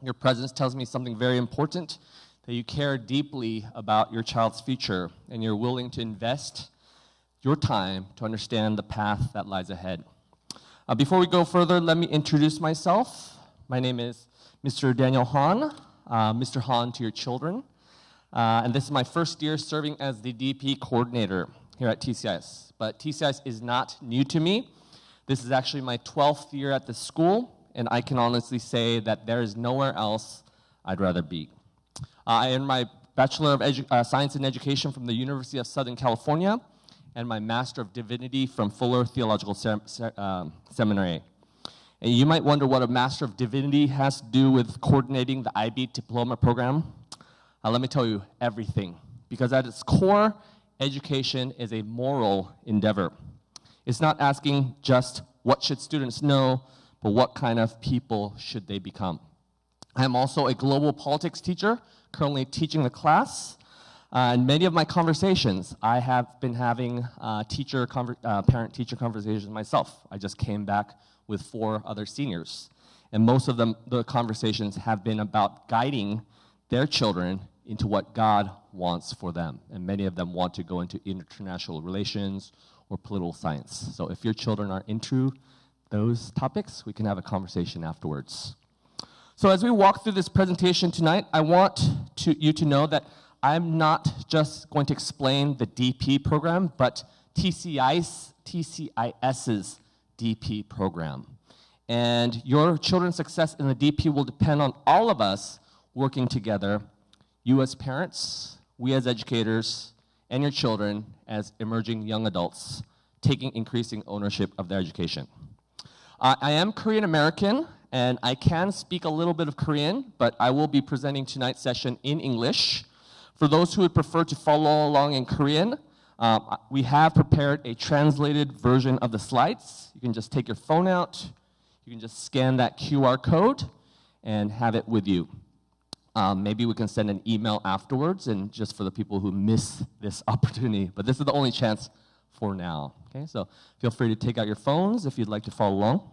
Your presence tells me something very important, that you care deeply about your child's future, and you're willing to invest your time to understand the path that lies ahead. Before we go further, let me introduce myself. My name is Mr. Daniel Han, Mr. Han to your children. And this is my first year serving as the DP coordinator here at TCIS. But TCIS is not new to me. This is actually my 12th year at the school, and I can honestly say that there is nowhere else I'd rather be. I earned my Bachelor of Science in Education from the University of Southern California, and my Master of Divinity from Fuller Theological Seminary. And you might wonder what a Master of Divinity has to do with coordinating the IB diploma program. Let me tell you everything, because at its core, education is a moral endeavor. It's not asking just what should students know, but what kind of people should they become. I'm also a global politics teacher, currently teaching the class. In many of my conversations, I have been having parent-teacher conversations myself. I just came back with 4 other seniors. And most of them, the conversations have been about guiding their children into what God wants for them. And many of them want to go into international relations or political science. So if your children are into those topics, we can have a conversation afterwards. So as we walk through this presentation tonight, I want you to know that I'm not just going to explain the DP program, but TCIS's DP program. And your children's success in the DP will depend on all of us working together, you as parents, we as educators, and your children as emerging young adults, taking increasing ownership of their education. I am Korean American, and I can speak a little bit of Korean, but I will be presenting tonight's session in English. For those who would prefer to follow along in Korean, we have prepared a translated version of the slides. You can just take your phone out, you can just scan that QR code, and have it with you. Maybe we can send an email afterwards, and just for the people who miss this opportunity, but this is the only chance for now. Okay, so feel free to take out your phones if you'd like to follow along.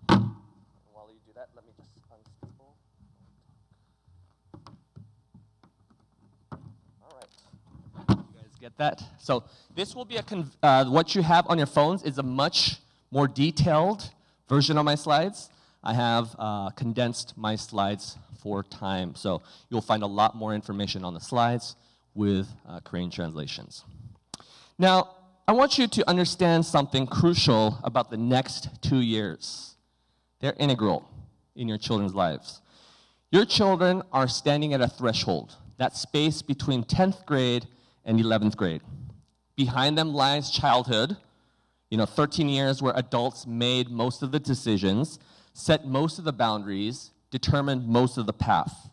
While you do that, let me just unstaple. All right, you guys get that? So this will be what you have on your phones is a much more detailed version of my slides. I have condensed my slides for time, so you'll find a lot more information on the slides with Korean translations. Now, I want you to understand something crucial about the next 2 years. They're integral in your children's lives. Your children are standing at a threshold, that space between 10th grade and 11th grade. Behind them lies childhood, 13 years where adults made most of the decisions, set most of the boundaries, determined most of the path.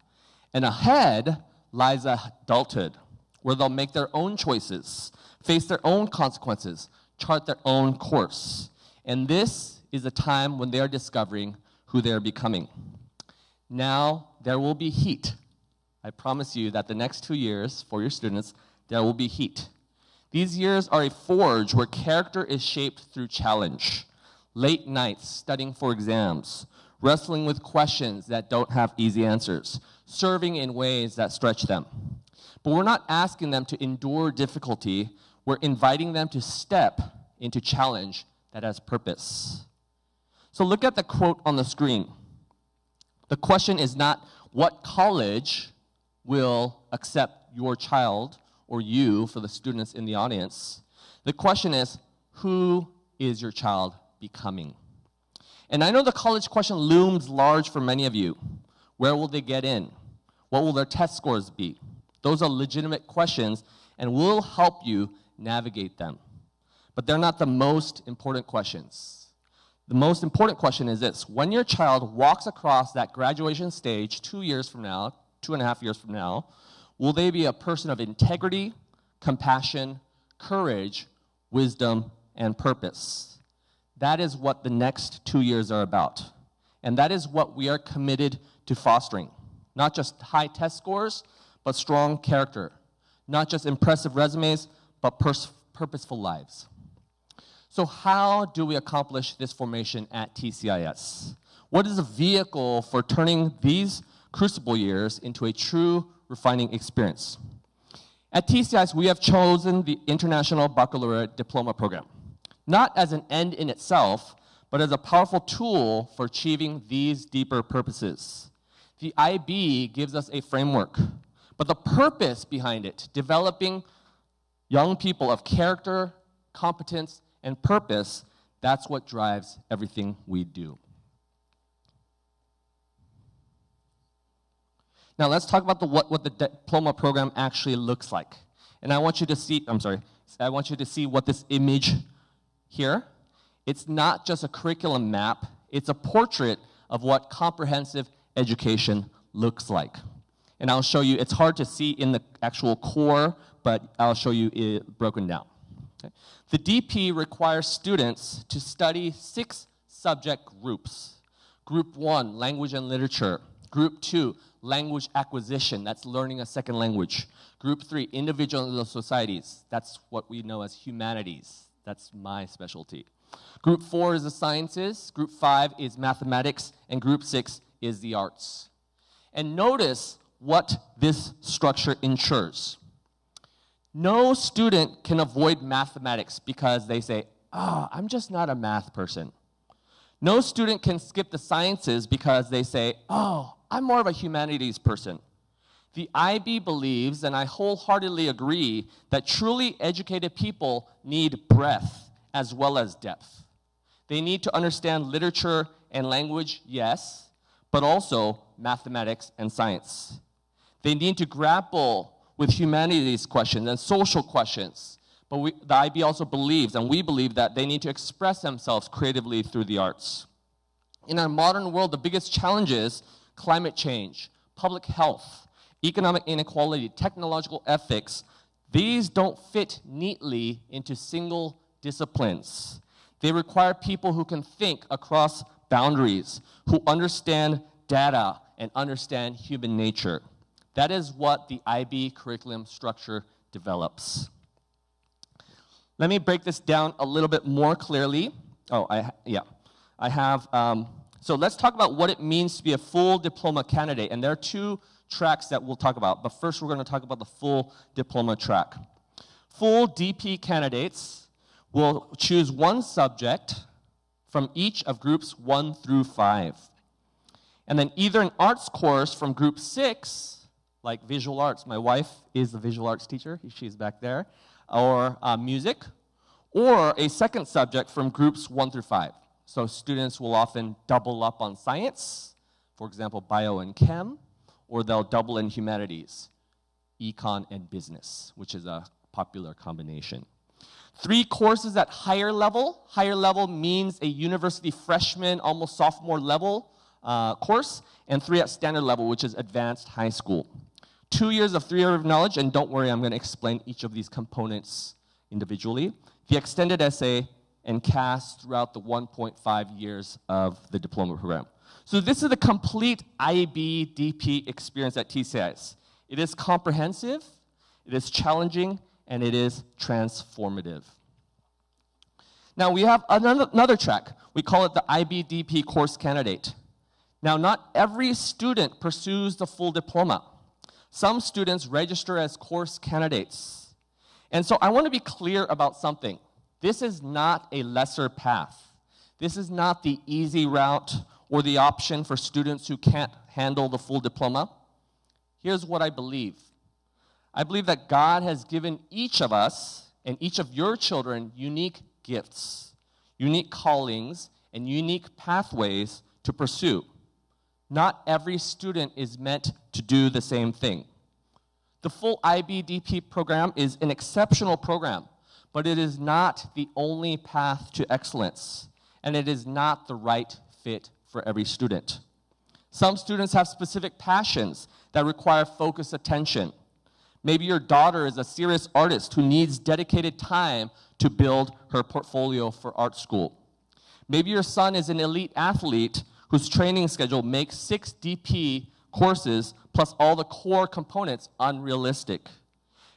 And ahead lies adulthood, where they'll make their own choices, face their own consequences, chart their own course. And this is a time when they are discovering who they are becoming. Now, there will be heat. I promise you that the next 2 years for your students, there will be heat. These years are a forge where character is shaped through challenge. Late nights studying for exams, wrestling with questions that don't have easy answers, serving in ways that stretch them. But we're not asking them to endure difficulty, we're inviting them to step into challenge that has purpose. So look at the quote on the screen. The question is not what college will accept your child or you, for the students in the audience. The question is, who is your child becoming? And I know the college question looms large for many of you. Where will they get in? What will their test scores be? Those are legitimate questions, and we'll help you navigate them. But they're not the most important questions. The most important question is this: when your child walks across that graduation stage 2 years from now, 2.5 years from now, will they be a person of integrity, compassion, courage, wisdom, and purpose? That is what the next 2 years are about. And that is what we are committed to fostering. Not just high test scores, but strong character. Not just impressive resumes, but purposeful lives. So how do we accomplish this formation at TCIS? What is a vehicle for turning these crucible years into a true refining experience? At TCIS, we have chosen the International Baccalaureate Diploma Program, not as an end in itself, but as a powerful tool for achieving these deeper purposes. The IB gives us a framework, but the purpose behind it, developing young people of character, competence, and purpose, that's what drives everything we do. Now let's talk about what the diploma program actually looks like. And I want you to see, I want you to see what this image here. It's not just a curriculum map, it's a portrait of what comprehensive education looks like. And I'll show you, it's hard to see in the actual core, but I'll show you it broken down. Okay. The DP requires students to study 6 subject groups. Group 1, language and literature. Group 2, language acquisition, that's learning a second language. Group 3, individual societies, that's what we know as humanities. That's my specialty. Group 4 is the sciences, Group 5 is mathematics, and Group 6 is the arts. And notice what this structure ensures. No student can avoid mathematics because they say, I'm just not a math person. No student can skip the sciences because they say, I'm more of a humanities person. The IB believes, and I wholeheartedly agree, that truly educated people need breadth as well as depth. They need to understand literature and language, yes, but also mathematics and science. They need to grapple with humanities questions and social questions. But the IB also believes, and we believe, that they need to express themselves creatively through the arts. In our modern world, the biggest challenges, climate change, public health, economic inequality, technological ethics, these don't fit neatly into single disciplines. They require people who can think across boundaries, who understand data and understand human nature. That is what the IB curriculum structure develops. Let me break this down a little bit more clearly. So let's talk about what it means to be a full diploma candidate. And there are 2 tracks that we'll talk about. But first, we're going to talk about the full diploma track. Full DP candidates will choose 1 subject from each of groups 1 through 5. And then either an arts course from group 6, like visual arts. My wife is the visual arts teacher. She's back there. Or music, or a second subject from groups 1 through 5. So students will often double up on science, for example, bio and chem, or they'll double in humanities, econ and business, which is a popular combination. 3 courses at higher level. Higher level means a university freshman, almost sophomore level course, and 3 at standard level, which is advanced high school. 2 years of theory of knowledge, and don't worry, I'm going to explain each of these components individually. The extended essay and CAS throughout the 1.5 years of the diploma program. So this is the complete IB DP experience at TCIS. It is comprehensive, it is challenging, and it is transformative. Now we have another track. We call it the IB DP course candidate. Now not every student pursues the full diploma. Some students register as course candidates. And so I want to be clear about something. This is not a lesser path. This is not the easy route or the option for students who can't handle the full diploma. Here's what I believe. I believe that God has given each of us and each of your children unique gifts, unique callings, and unique pathways to pursue. Not every student is meant to do the same thing. The full IB DP program is an exceptional program, but it is not the only path to excellence, and it is not the right fit for every student. Some students have specific passions that require focused attention. Maybe your daughter is a serious artist who needs dedicated time to build her portfolio for art school. Maybe your son is an elite athlete whose training schedule makes 6 DP courses plus all the core components unrealistic.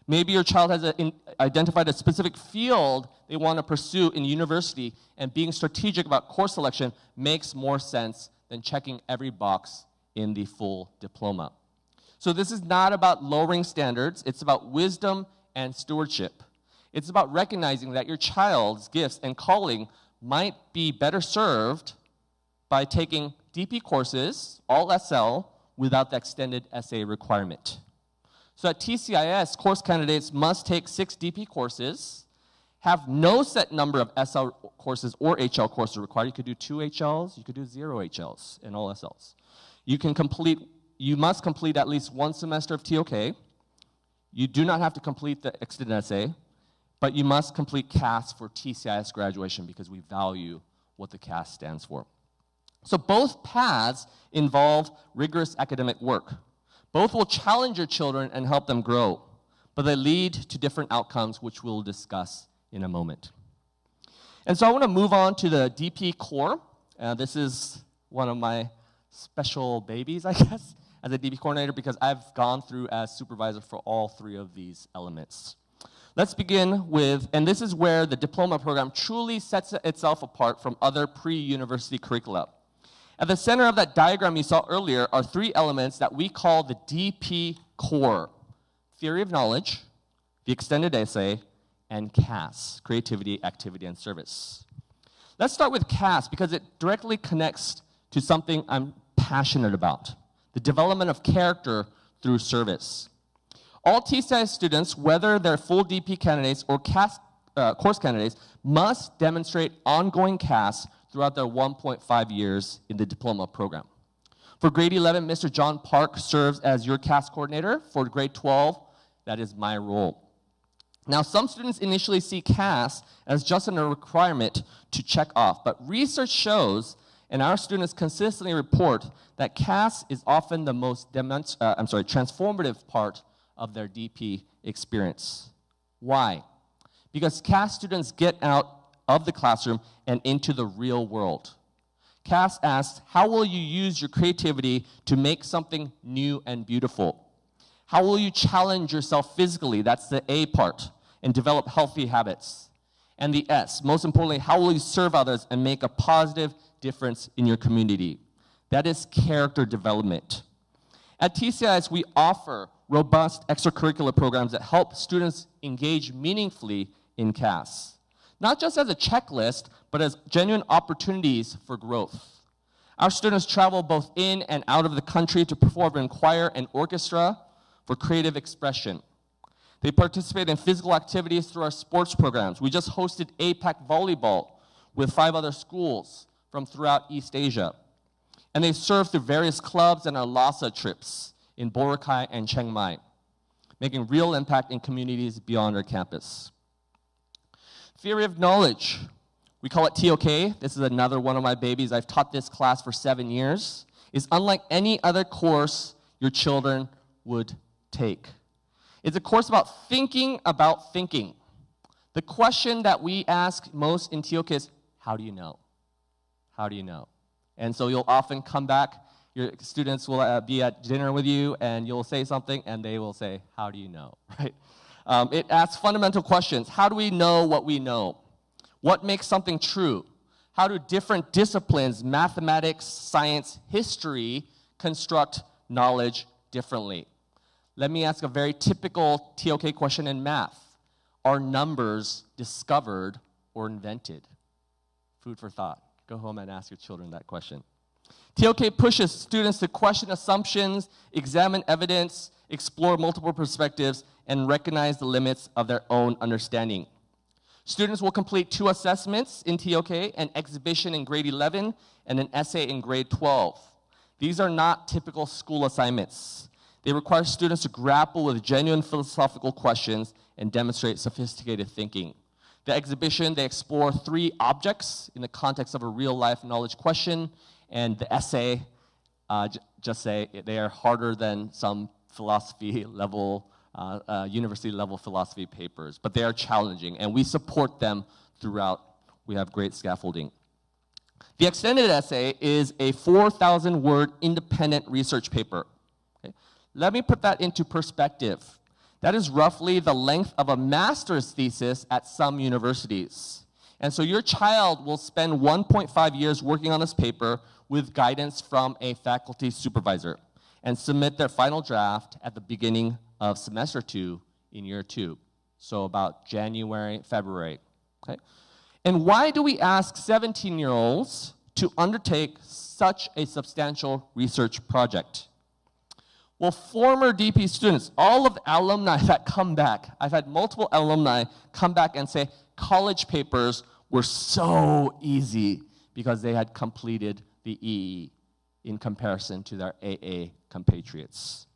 Maybe your child has identified a specific field they want to pursue in university, and being strategic about course selection makes more sense than checking every box in the full diploma. So this is not about lowering standards, it's about wisdom and stewardship. It's about recognizing that your child's gifts and calling might be better served by taking DP courses, all SL, without the extended SA requirement. So at TCIS, course candidates must take 6 DP courses, have no set number of SL courses or HL courses required. You could do 2 HLs, you could do 0 HLs and all SLs. You must complete at least 1 semester of TOK. You do not have to complete the extended essay, but you must complete CAS for TCIS graduation because we value what the CAS stands for. So both paths involve rigorous academic work. Both will challenge your children and help them grow, but they lead to different outcomes, which we'll discuss in a moment. And so I want to move on to the DP core. This is one of my special babies, I guess, as a DP coordinator because I've gone through as supervisor for all 3 of these elements. Let's begin with, and this is where the diploma program truly sets itself apart from other pre-university curricula. At the center of that diagram you saw earlier are 3 elements that we call the DP core: theory of knowledge, the extended essay, and CAS, creativity, activity, and service. Let's start with CAS because it directly connects to something I'm passionate about: the development of character through service. All TCIS students, whether they're full DP candidates or CAS, course candidates, must demonstrate ongoing CAS throughout their 1.5 years in the diploma program. For grade 11, Mr. John Park serves as your CAS coordinator. For grade 12, that is my role. Now, some students initially see CAS as just a requirement to check off, but research shows, and our students consistently report, that CAS is often the most transformative part of their DP experience. Why? Because CAS students get out of the classroom and into the real world. CAS asks, how will you use your creativity to make something new and beautiful? How will you challenge yourself physically? That's the A part, and develop healthy habits. And the S, most importantly, how will you serve others and make a positive difference in your community? That is character development. At TCIS, we offer robust extracurricular programs that help students engage meaningfully in CAS. Not just as a checklist, but as genuine opportunities for growth. Our students travel both in and out of the country to perform in choir and orchestra for creative expression. They participate in physical activities through our sports programs. We just hosted APAC volleyball with 5 other schools from throughout East Asia. And they serve through various clubs and our Lhasa trips in Boracay and Chiang Mai, making real impact in communities beyond our campus. Theory of knowledge. We call it TOK. This is another one of my babies. I've taught this class for 7 years. It's unlike any other course your children would take. It's a course about thinking about thinking. The question that we ask most in TOK is, how do you know? How do you know? And so you'll often come back, your students will be at dinner with you, and you'll say something, and they will say, how do you know, right? It asks fundamental questions. How do we know what we know? What makes something true? How do different disciplines, mathematics, science, history, construct knowledge differently? Let me ask a very typical TOK question in math. Are numbers discovered or invented? Food for thought. Go home and ask your children that question. TOK pushes students to question assumptions, examine evidence, explore multiple perspectives, and recognize the limits of their own understanding. Students will complete 2 assessments in TOK, an exhibition in grade 11 and an essay in grade 12. These are not typical school assignments. They require students to grapple with genuine philosophical questions and demonstrate sophisticated thinking. The exhibition, they explore 3 objects in the context of a real-life knowledge question, and the essay, just say they are harder than some philosophy level, university level philosophy papers, but they are challenging, and we support them throughout. We have great scaffolding. The extended essay is a 4,000-word independent research paper. Okay? Let me put that into perspective. That is roughly the length of a master's thesis at some universities. And so your child will spend 1.5 years working on this paper with guidance from a faculty supervisor and submit their final draft at the beginning of semester 2 in year 2. So about January, February, okay? And why do we ask 17-year-olds to undertake such a substantial research project? Well, former DP students, all of the alumni that come back, I've had multiple alumni come back and say college papers were so easy because they had completed the EE in comparison to their AA compatriots.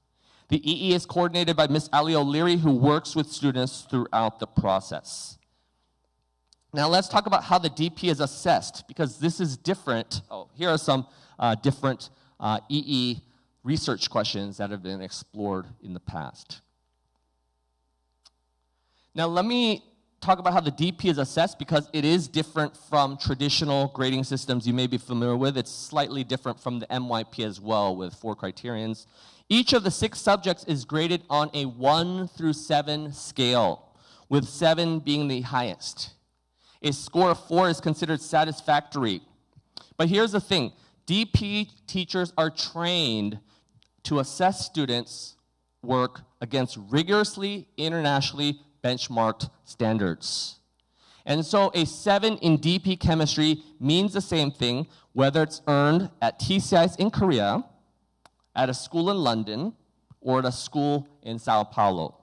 The EE is coordinated by Ms. Ali O'Leary, who works with students throughout the process. Now let's talk about how the DP is assessed, because this is different. Oh, here are some different EE research questions that have been explored in the past. Now let me talk about how the DP is assessed, because it is different from traditional grading systems you may be familiar with. It's slightly different from the MYP as well, with 4 criterions. Each of the 6 subjects is graded on a 1 through 7 scale, with 7 being the highest. A score of 4 is considered satisfactory. But here's the thing, DP teachers are trained to assess students' work against rigorously, internationally benchmarked standards. And so a 7 in DP chemistry means the same thing, whether it's earned at TCIs in Korea, at a school in London, or at a school in Sao Paulo.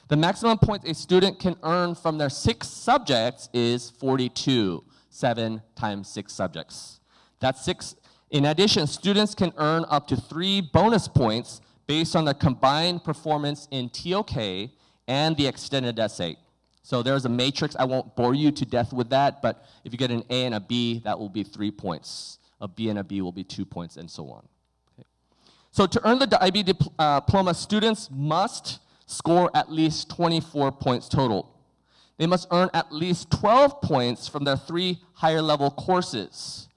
The maximum points a student can earn from their 6 subjects is 42, 7 times 6 subjects. That's 6. In addition, students can earn up to 3 bonus points based on their combined performance in TOK and the extended essay. So there's a matrix. I won't bore you to death with that, but if you get an A and a B, that will be 3 points. A B and a B will be 2 points, and so on. Okay. So to earn the IB diploma, students must score at least 24 points total. They must earn at least 12 points from their 3 higher level courses.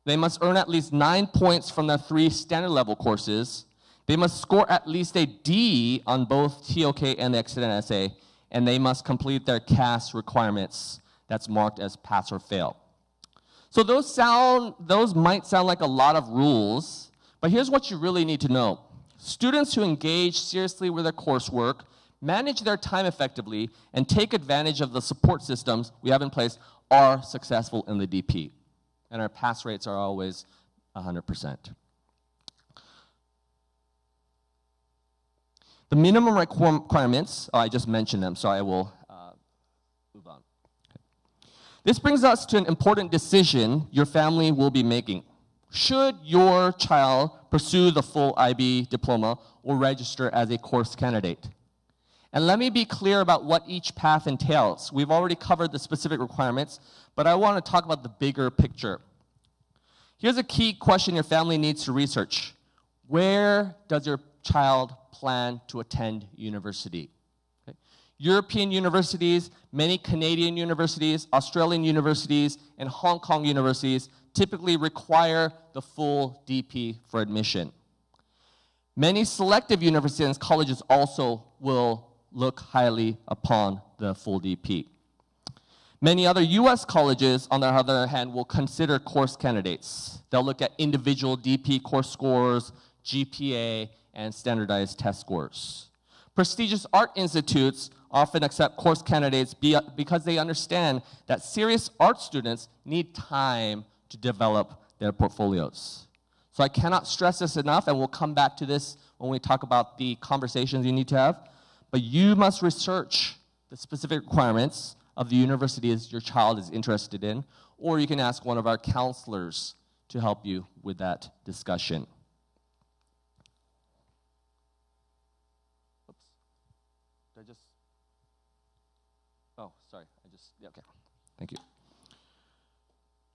They must earn at least 9 points from their 3 standard level courses. They must score at least a D on both TOK and the extended essay, and they must complete their CAS requirements that's marked as pass or fail. So those might sound like a lot of rules, but here's what you really need to know. Students who engage seriously with their coursework, manage their time effectively, and take advantage of the support systems we have in place are successful in the DP. And our pass rates are always 100%. The minimum requirements, I just mentioned them, so I will move on. Okay. This brings us to an important decision your family will be making. Should your child pursue the full IB diploma or register as a course candidate? And let me be clear about what each path entails. We've already covered the specific requirements, but I want to talk about the bigger picture. Here's a key question your family needs to research. Where does your child plan to attend university? Okay. European universities, many Canadian universities, Australian universities, and Hong Kong universities typically require the full DP for admission. Many selective universities and colleges also will look highly upon the full DP. Many other US colleges, on the other hand, will consider course candidates. They'll look at individual DP course scores, GPA, and standardized test scores. Prestigious art institutes often accept course candidates because they understand that serious art students need time to develop their portfolios. So I cannot stress this enough, and we'll come back to this when we talk about the conversations you need to have, but you must research the specific requirements of the universities your child is interested in, or you can ask one of our counselors to help you with that discussion. Oops. Did I just? Oh, sorry. Yeah, okay. Thank you.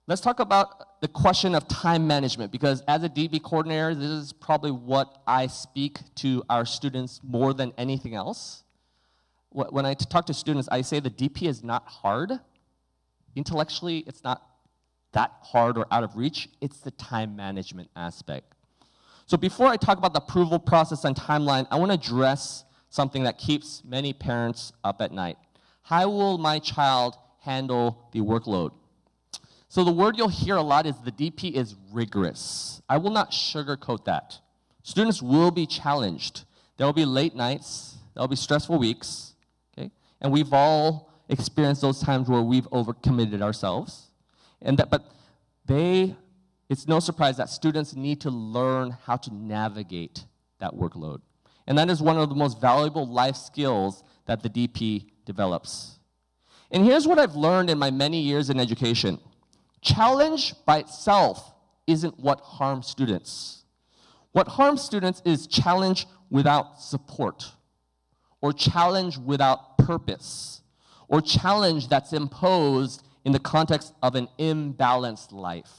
Let's talk about the question of time management, because as a DB coordinator, this is probably what I speak to our students more than anything else. When I talk to students, I say the DP is not hard. Intellectually, it's not that hard or out of reach. It's the time management aspect. So before I talk about the approval process and timeline, I want to address something that keeps many parents up at night. How will my child handle the workload? So the word you'll hear a lot is the DP is rigorous. I will not sugarcoat that. Students will be challenged. There will be late nights. There will be stressful weeks. Okay? And we've all experienced those times where we've overcommitted ourselves. It's no surprise that students need to learn how to navigate that workload. And that is one of the most valuable life skills that the DP develops. And here's what I've learned in my many years in education. Challenge by itself isn't what harms students. What harms students is challenge without support, or challenge without purpose, or challenge that's imposed in the context of an imbalanced life.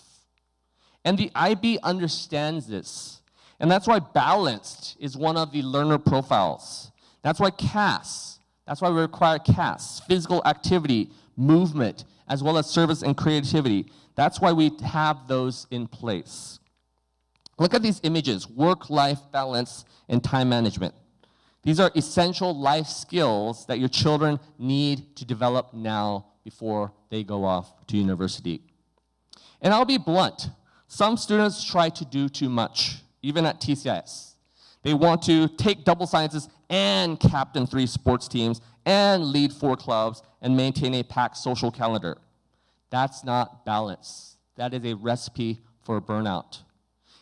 And the IB understands this. And that's why balanced is one of the learner profiles. That's why CAS, that's why we require CAS, physical activity, movement, as well as service and creativity. That's why we have those in place. Look at these images, work-life balance and time management. These are essential life skills that your children need to develop now before they go off to university. And I'll be blunt. Some students try to do too much, even at TCIS. They want to take double sciences and captain 3 sports teams and lead 4 clubs and maintain a packed social calendar. That's not balance. That is a recipe for burnout.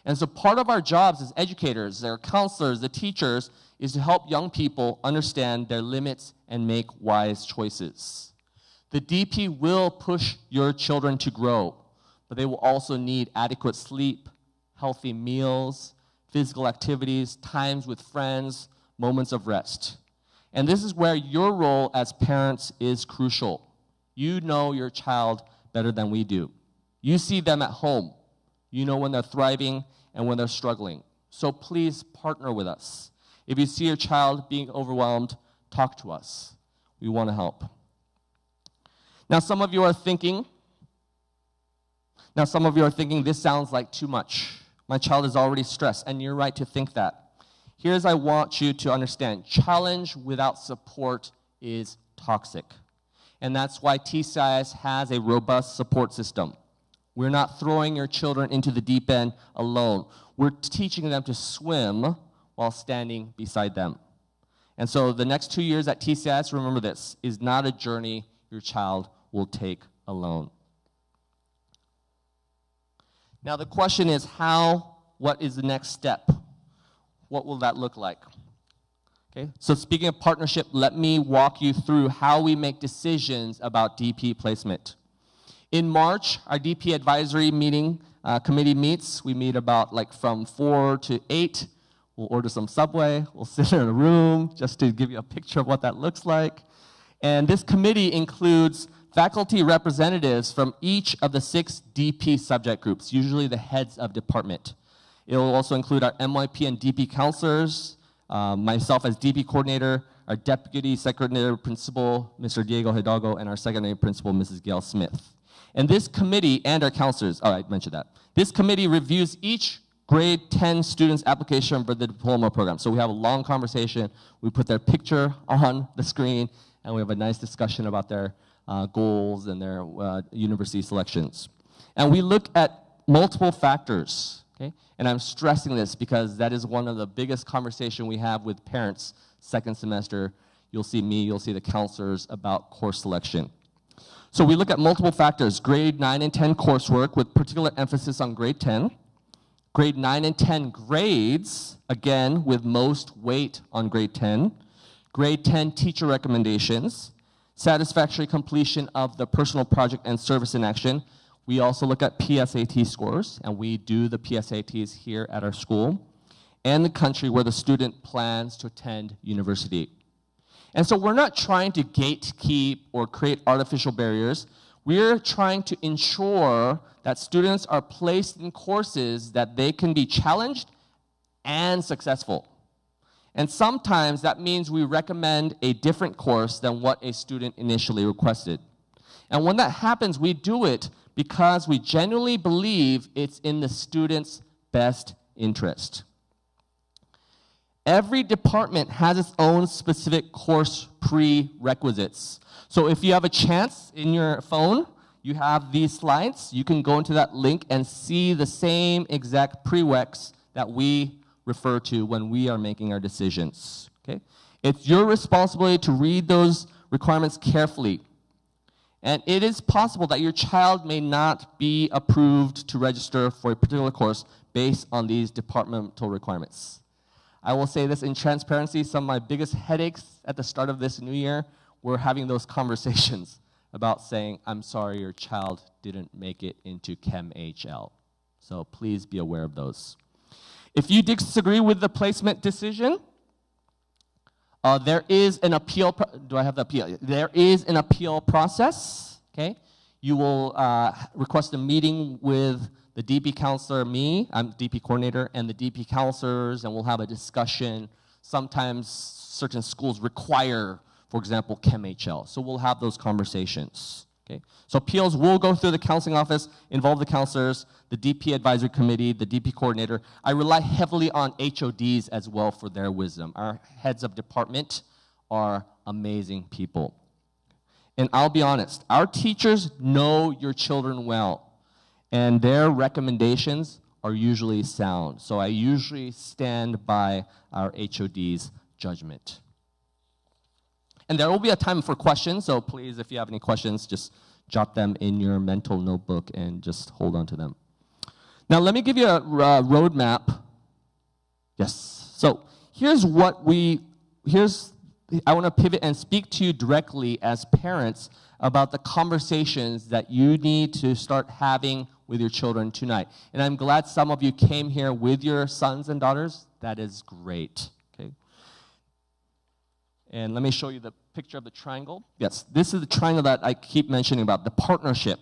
And so part of our jobs as educators, their counselors, the teachers, is to help young people understand their limits and make wise choices. The DP will push your children to grow, but they will also need adequate sleep, healthy meals, physical activities, times with friends, moments of rest. And this is where your role as parents is crucial. You know your child better than we do. You see them at home. You know when they're thriving and when they're struggling. So please partner with us. If you see your child being overwhelmed, talk to us. We want to help. Now some of you are thinking, this sounds like too much. My child is already stressed, and you're right to think that. Here's I want you to understand. Challenge without support is toxic. And that's why TCIS has a robust support system. We're not throwing your children into the deep end alone. We're teaching them to swim while standing beside them. And so the next 2 years at TCIS, remember this, is not a journey your child will take alone. Now the question is what is the next step? What will that look like? Okay, so speaking of partnership, let me walk you through how we make decisions about DP placement. In March, our DP advisory committee meets. We meet about from 4 to 8. We'll order some Subway. We'll sit in a room just to give you a picture of what that looks like. And this committee includes faculty representatives from each of the 6 DP subject groups, usually the heads of department. It will also include our MYP and DP counselors, myself as DP coordinator, our deputy secretary principal, Mr. Diego Hidalgo, and our secondary principal, Mrs. Gail Smith. And this committee and our counselors, I mentioned that. This committee reviews each grade 10 students' application for the diploma program. So we have a long conversation. We put their picture on the screen, and we have a nice discussion about their goals and their university selections. And we look at multiple factors, okay? And I'm stressing this because that is one of the biggest conversations we have with parents second semester. You'll see me, you'll see the counselors about course selection. So we look at multiple factors, grade 9 and 10 coursework with particular emphasis on grade 10, grade 9 and 10 grades, again with most weight on grade 10, grade 10 teacher recommendations, satisfactory completion of the personal project and service in action. We also look at PSAT scores, and we do the PSATs here at our school, and the country where the student plans to attend university. And so we're not trying to gatekeep or create artificial barriers. We're trying to ensure that students are placed in courses that they can be challenged and successful. And sometimes that means we recommend a different course than what a student initially requested. And when that happens, we do it because we genuinely believe it's in the student's best interest. Every department has its own specific course prerequisites. So if you have a chance in your phone, you have these slides. You can go into that link and see the same exact prereqs that we refer to when we are making our decisions. Okay? It's your responsibility to read those requirements carefully. And it is possible that your child may not be approved to register for a particular course based on these departmental requirements. I will say this in transparency, some of my biggest headaches at the start of this new year were having those conversations about saying, I'm sorry, your child didn't make it into Chem-HL. So please be aware of those. If you disagree with the placement decision, there is an appeal. Do I have the appeal? There is an appeal process. Okay, you will request a meeting with the DP counselor, me, I'm DP coordinator, and the DP counselors, and we'll have a discussion. Sometimes certain schools require, for example, Chem-HL, so we'll have those conversations. Okay, so appeals will go through the counseling office, involve the counselors, the DP advisory committee, the DP coordinator. I rely heavily on HODs as well for their wisdom. Our heads of department are amazing people. And I'll be honest, our teachers know your children well, and their recommendations are usually sound. So I usually stand by our HOD's judgment. And there will be a time for questions, so please, if you have any questions, just jot them in your mental notebook and just hold on to them. Now, let me give you a roadmap. Yes. So here's what I want to pivot and speak to you directly as parents about the conversations that you need to start having with your children tonight. And I'm glad some of you came here with your sons and daughters. That is great. Okay. And let me show you the picture of the triangle. Yes, this is the triangle that I keep mentioning about, the partnership.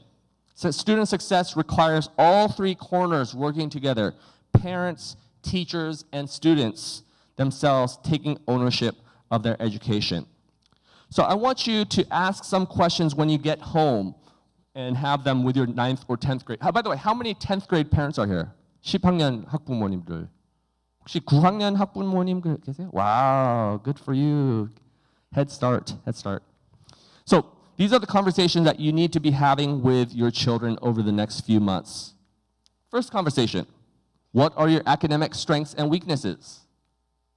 So student success requires all three corners working together, parents, teachers, and students themselves taking ownership of their education. So I want you to ask some questions when you get home and have them with your 9th or 10th grade. By the way, how many 10th grade parents are here? 10학년 학부모님들. 혹시 9학년 학부모님 계세요? Wow, good for you. Head start, head start. So these are the conversations that you need to be having with your children over the next few months. First conversation, what are your academic strengths and weaknesses?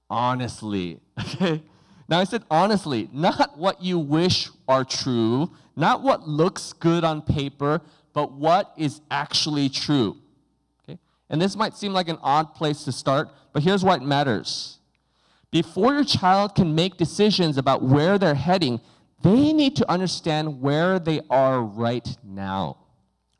Honestly, okay? Now I said honestly, not what you wish are true, not what looks good on paper, but what is actually true. Okay? And this might seem like an odd place to start, but here's why it matters. Before your child can make decisions about where they're heading, they need to understand where they are right now.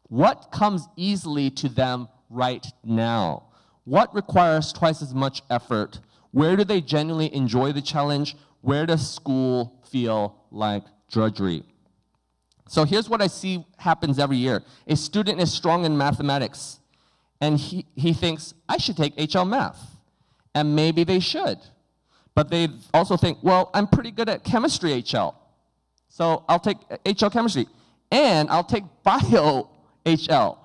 What comes easily to them right now? What requires twice as much effort? Where do they genuinely enjoy the challenge? Where does school feel like drudgery? So here's what I see happens every year. A student is strong in mathematics, and he thinks, I should take HL Math. And maybe they should. But they also think, well, I'm pretty good at chemistry HL. So I'll take HL Chemistry, and I'll take Bio HL.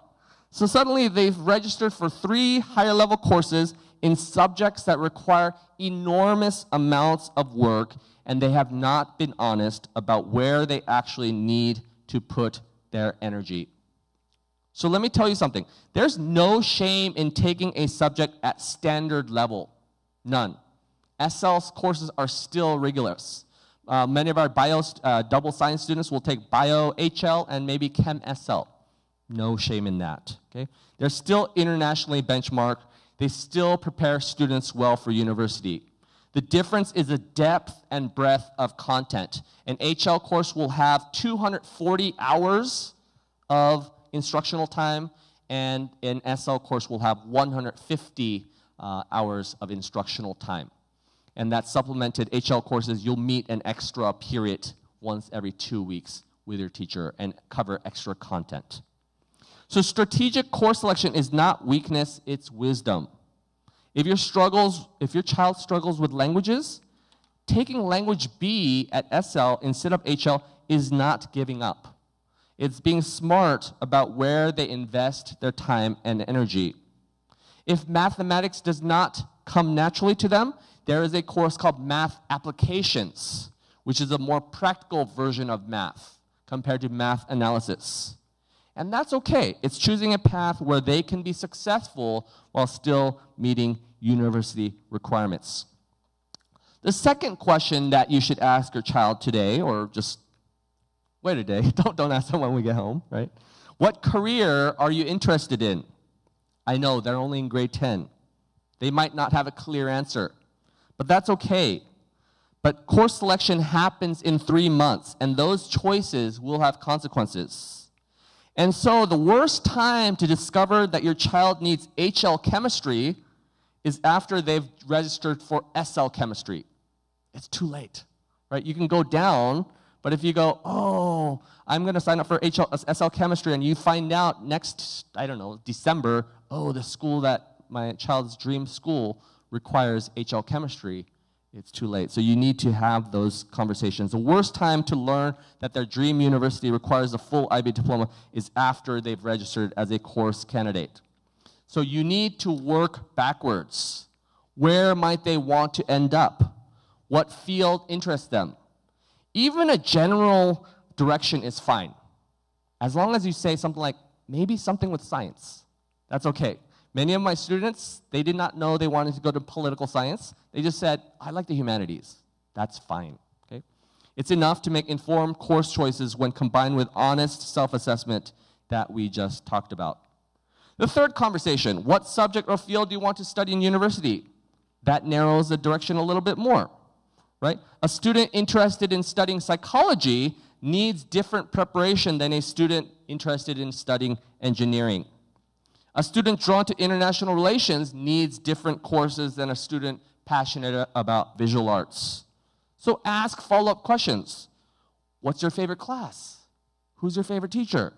So suddenly they've registered for 3 higher level courses in subjects that require enormous amounts of work, and they have not been honest about where they actually need to put their energy. So let me tell you something. There's no shame in taking a subject at standard level. None. SL's courses are still rigorous. Many of our bio double science students will take Bio HL and maybe Chem SL. No shame in that. Okay? They're still internationally benchmarked. They still prepare students well for university. The difference is the depth and breadth of content. An HL course will have 240 hours of instructional time, and an SL course will have 150 hours of instructional time. And that supplemented HL courses, you'll meet an extra period once every 2 weeks with your teacher and cover extra content. So strategic course selection is not weakness, it's wisdom. If your child struggles with languages, taking language B at SL instead of HL is not giving up. It's being smart about where they invest their time and energy. If mathematics does not come naturally to them, there is a course called Math Applications, which is a more practical version of math compared to math analysis. And that's okay. It's choosing a path where they can be successful while still meeting university requirements. The second question that you should ask your child today, or just wait a day, don't ask them when we get home, right? What career are you interested in? I know they're only in grade 10. They might not have a clear answer, but that's okay. But course selection happens in 3 months, and those choices will have consequences. And so the worst time to discover that your child needs HL chemistry is after they've registered for SL chemistry. It's too late, right? You can go down, but if you go, oh, I'm going to sign up for SL chemistry, and you find out next, I don't know, December, oh, the school that my child's dream school requires HL chemistry, it's too late. So you need to have those conversations. The worst time to learn that their dream university requires a full IB diploma is after they've registered as a course candidate. So you need to work backwards. Where might they want to end up? What field interests them? Even a general direction is fine. As long as you say something like, maybe something with science. That's okay. Many of my students, they did not know they wanted to go to political science. They just said, I like the humanities. That's fine. Okay? It's enough to make informed course choices when combined with honest self-assessment that we just talked about. The third conversation, what subject or field do you want to study in university? That narrows the direction a little bit more, right? A student interested in studying psychology needs different preparation than a student interested in studying engineering. A student drawn to international relations needs different courses than a student passionate about visual arts. So ask follow-up questions. What's your favorite class? Who's your favorite teacher?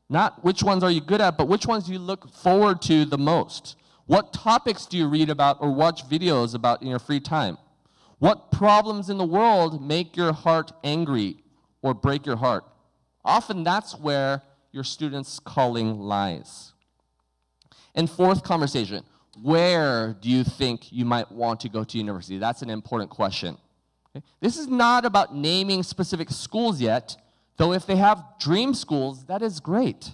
Not which ones are you good at, but which ones do you look forward to the most? What topics do you read about or watch videos about in your free time? What problems in the world make your heart angry or break your heart? Often that's where your student's calling lies. And fourth conversation, where do you think you might want to go to university? That's an important question. Okay? This is not about naming specific schools yet, though if they have dream schools, that is great.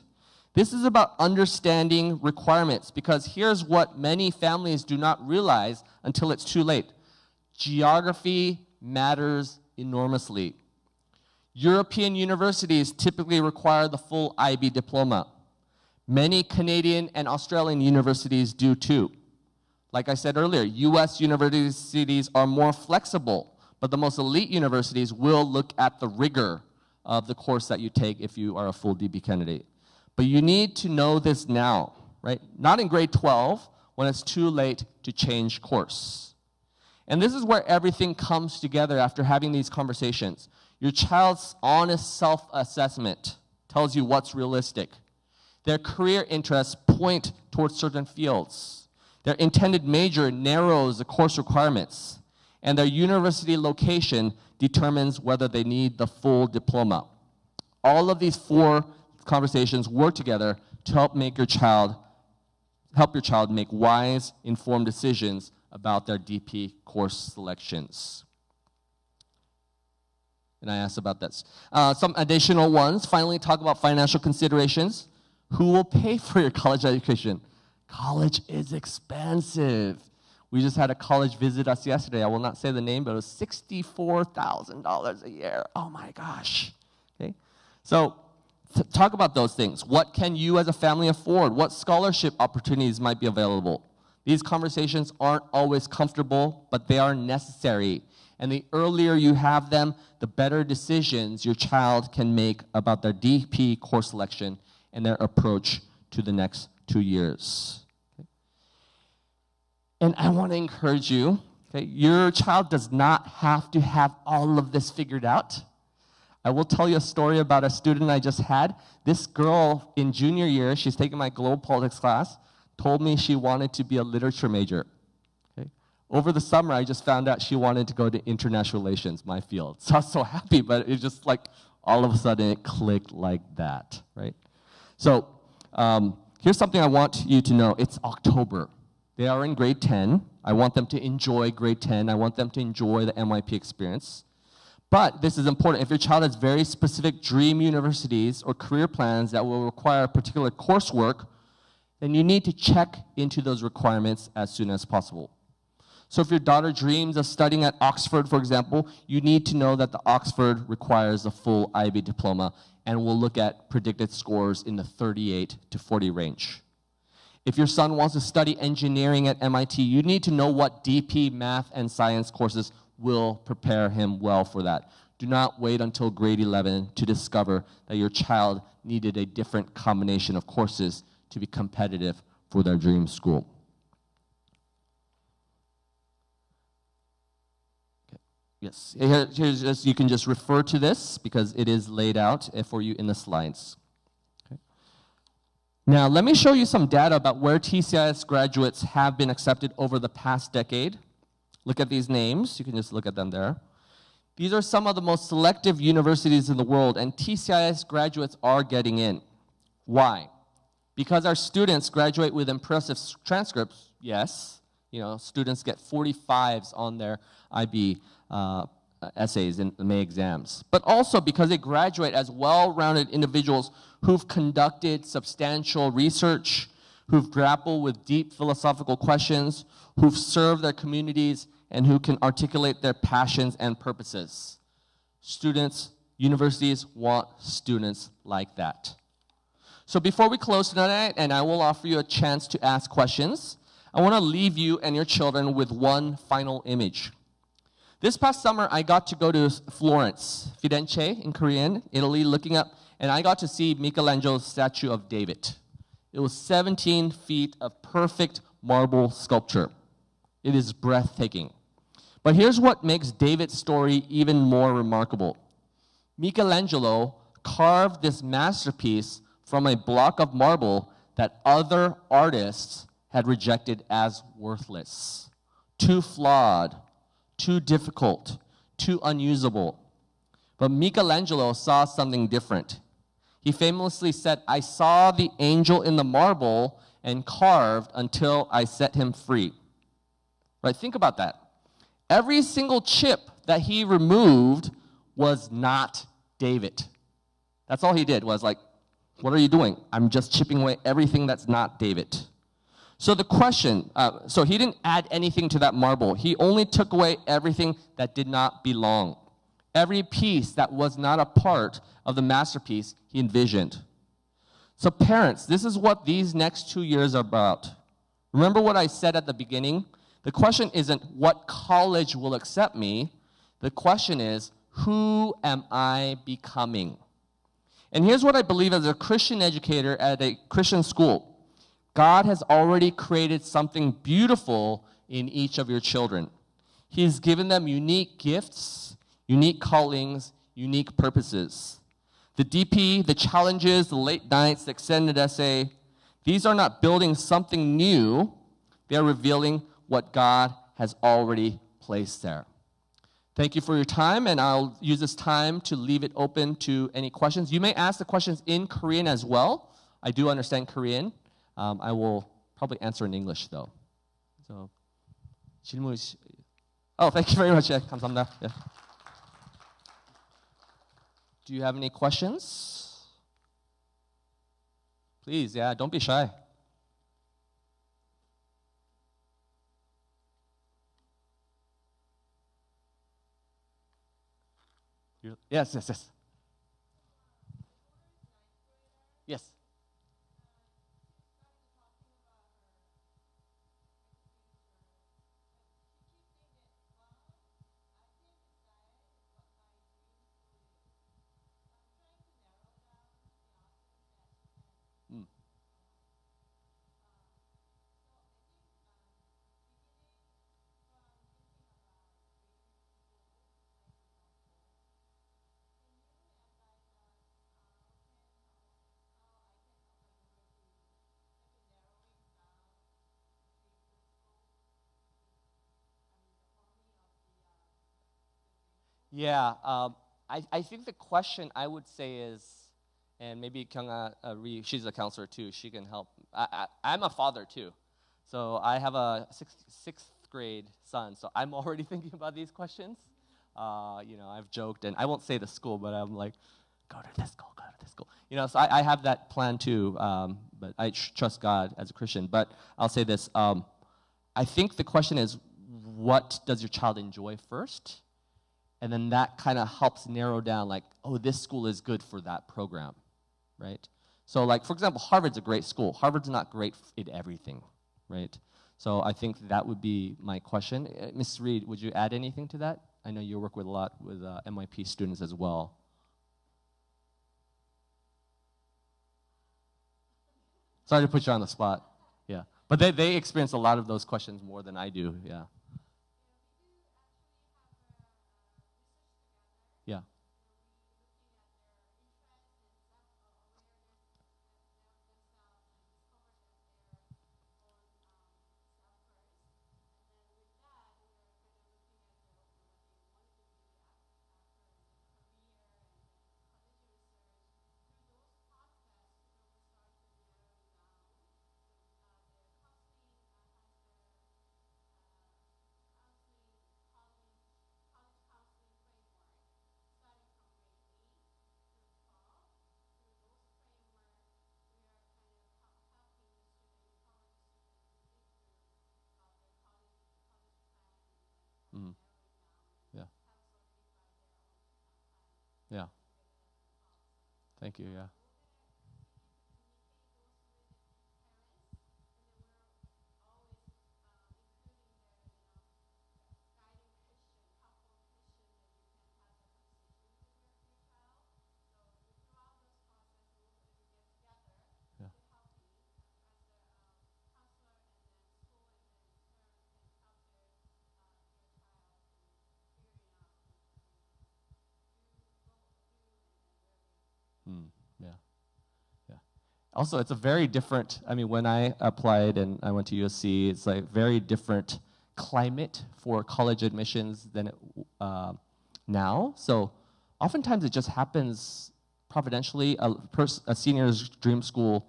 This is about understanding requirements, because here's what many families do not realize until it's too late. Geography matters enormously. European universities typically require the full IB diploma. Many Canadian and Australian universities do too. Like I said earlier, US universities are more flexible, but the most elite universities will look at the rigor of the course that you take if you are a full DB candidate. But you need to know this now, right? Not in grade 12 when it's too late to change course. And this is where everything comes together after having these conversations. Your child's honest self-assessment tells you what's realistic. Their career interests point towards certain fields. Their intended major narrows the course requirements. And their university location determines whether they need the full diploma. All of these four conversations work together to help your child make wise, informed decisions about their DP course selections. And I asked about this. Some additional ones. Finally, talk about financial considerations. Who will pay for your college education? College is expensive. We just had a college visit us yesterday. I will not say the name, but it was $64,000 a year. Oh my gosh. Okay? So talk about those things. What can you as a family afford? What scholarship opportunities might be available? These conversations aren't always comfortable, but they are necessary. And the earlier you have them, the better decisions your child can make about their DP course selection and their approach to the next 2 years. Okay? And I want to encourage you, okay, your child does not have to have all of this figured out. I will tell you a story about a student I just had. This girl in junior year, she's taking my global politics class, told me she wanted to be a literature major. Okay? Over the summer, I just found out she wanted to go to international relations, my field. So I was so happy, but it just like all of a sudden it clicked like that, right? So here's something I want you to know. It's October. They are in grade 10. I want them to enjoy grade 10. I want them to enjoy the NYP experience. But this is important. If your child has very specific dream universities or career plans that will require particular coursework, then you need to check into those requirements as soon as possible. So if your daughter dreams of studying at Oxford, for example, you need to know that the Oxford requires a full IB diploma and will look at predicted scores in the 38 to 40 range. If your son wants to study engineering at MIT, you need to know what DP, math, and science courses will prepare him well for that. Do not wait until grade 11 to discover that your child needed a different combination of courses to be competitive for their dream school. Okay. Yes, here's just, you can just refer to this because it is laid out for you in the slides. Okay. Now, let me show you some data about where TCIS graduates have been accepted over the past decade. Look at these names. You can just look at them there. These are some of the most selective universities in the world, and TCIS graduates are getting in. Why? Because our students graduate with impressive transcripts, yes. You know, students get 45s on their IB essays in the May exams. But also because they graduate as well-rounded individuals who've conducted substantial research, who've grappled with deep philosophical questions, who've served their communities, and who can articulate their passions and purposes. Students, universities want students like that. So before we close tonight, and I will offer you a chance to ask questions, I want to leave you and your children with one final image. This past summer, I got to go to Florence, Firenze in Korean, Italy, looking up, and I got to see Michelangelo's statue of David. It was 17 feet of perfect marble sculpture. It is breathtaking. But here's what makes David's story even more remarkable. Michelangelo carved this masterpiece from a block of marble that other artists had rejected as worthless, too flawed, too difficult, too unusable. But Michelangelo saw something different. He famously said, "I saw the angel in the marble and carved until I set him free." Right? Think about that. Every single chip that he removed was not David. That's all he did was like, what are you doing? I'm just chipping away everything that's not David. So the question, so he didn't add anything to that marble. He only took away everything that did not belong. Every piece that was not a part of the masterpiece he envisioned. So parents, this is what these next 2 years are about. Remember what I said at the beginning? The question isn't what college will accept me. The question is, who am I becoming? And here's what I believe as a Christian educator at a Christian school. God has already created something beautiful in each of your children. He's given them unique gifts, unique callings, unique purposes. The DP, the challenges, the late nights, the extended essay, these are not building something new. They are revealing what God has already placed there. Thank you for your time, and I'll use this time to leave it open to any questions. You may ask the questions in Korean as well. I do understand Korean. I will probably answer in English, though. So, 질문. Oh, thank you very much. Yeah, 감사합니다. Yeah. Do you have any questions? Please, yeah, don't be shy. Yes, yes, yes. Yes. Mm. Yeah, I think the question I would say is, and maybe Kyung she's a counselor too, she can help. I'm a father too, so I have a sixth grade son, so I'm already thinking about these questions. I've joked, and I won't say the school, but I'm like, go to this school, go to this school. So I have that plan too, but I trust God as a Christian. But I'll say this, I think the question is, what does your child enjoy first? And then that kind of helps narrow down, like, oh, this school is good for that program, right? So, like, for example, Harvard's a great school. Harvard's not great in everything, right? So I think that would be my question. Ms. Reed, would you add anything to that? I know you work with a lot with MYP students as well. Sorry to put you on the spot. Yeah. But they experience a lot of those questions more than I do, yeah. Yeah. Mm. Yeah. Yeah. Thank you, yeah. Yeah. Mm. Yeah. Yeah. Also, it's a very different, I mean, when I applied and I went to USC, it's like very different climate for college admissions than now. So oftentimes it just happens providentially. A senior's dream school,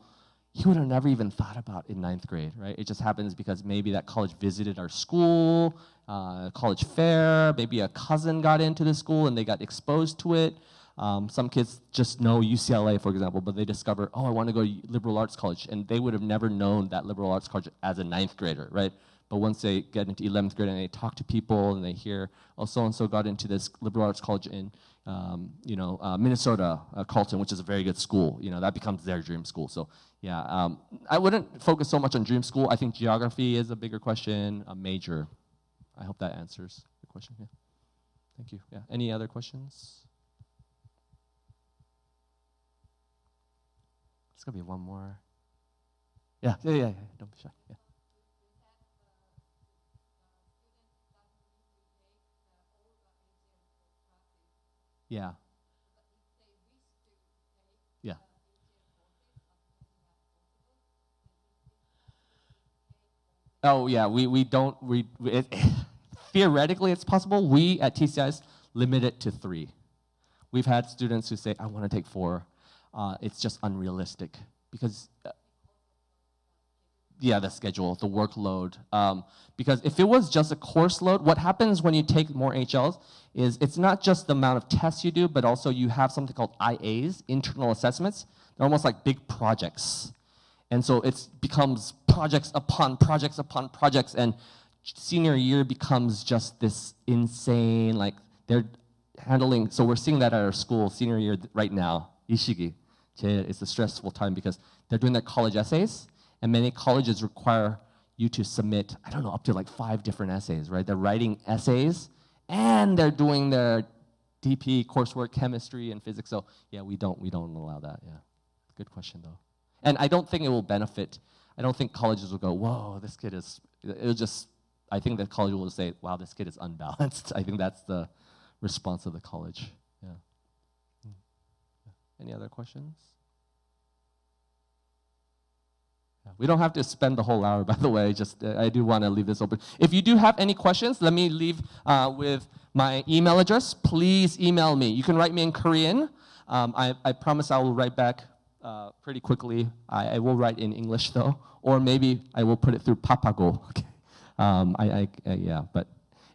he would have never even thought about in ninth grade, right? It just happens because maybe that college visited our school, college fair, maybe a cousin got into the school and they got exposed to it. Some kids just know UCLA, for example, but they discover, oh, I want to go to liberal arts college, and they would have never known that liberal arts college as a ninth grader, right? But once they get into 11th grade and they talk to people and they hear, oh, so-and-so got into this liberal arts college in, Minnesota, Carleton, which is a very good school, that becomes their dream school. So, yeah, I wouldn't focus so much on dream school. I think geography is a bigger question, a major. I hope that answers the question, yeah. Thank you, yeah. Any other questions? It's gonna be one more. Yeah. Don't be shy. Yeah. Yeah. Yeah. Oh yeah. We don't theoretically it's possible. We at TCIS limit it to 3. We've had students who say, I want to take 4. It's just unrealistic because yeah, the schedule, the workload. Because if it was just a course load, what happens when you take more HLs is it's not just the amount of tests you do, but also you have something called IAs, internal assessments. They're almost like big projects. And so it becomes projects upon projects upon projects, and senior year becomes just this insane, like they're handling, so we're seeing that at our school, senior year right now, Ishigi. It's a stressful time because they're doing their college essays, and many colleges require you to submit, I don't know, up to like 5 different essays, right? They're writing essays, and they're doing their DP coursework, chemistry and physics. So yeah, we don't allow that, yeah. Good question though. And I don't think it will benefit, I don't think colleges will go, whoa, this kid is, it'll just, I think that college will say, wow, this kid is unbalanced. I think that's the response of the college, yeah. Any other questions? We don't have to spend the whole hour, by the way, just I do want to leave this open. If you do have any questions, let me leave with my email address. Please email me. You can write me in Korean. I promise I will write back pretty quickly. I will write in English though, or maybe I will put it through Papago. Okay. Yeah, but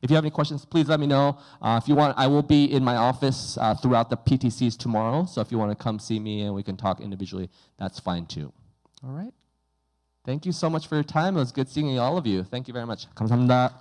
If you have any questions, please let me know. If you want, I will be in my office throughout the PTCs tomorrow. So if you want to come see me and we can talk individually, that's fine too. All right. Thank you so much for your time. It was good seeing all of you. Thank you very much. 감사합니다.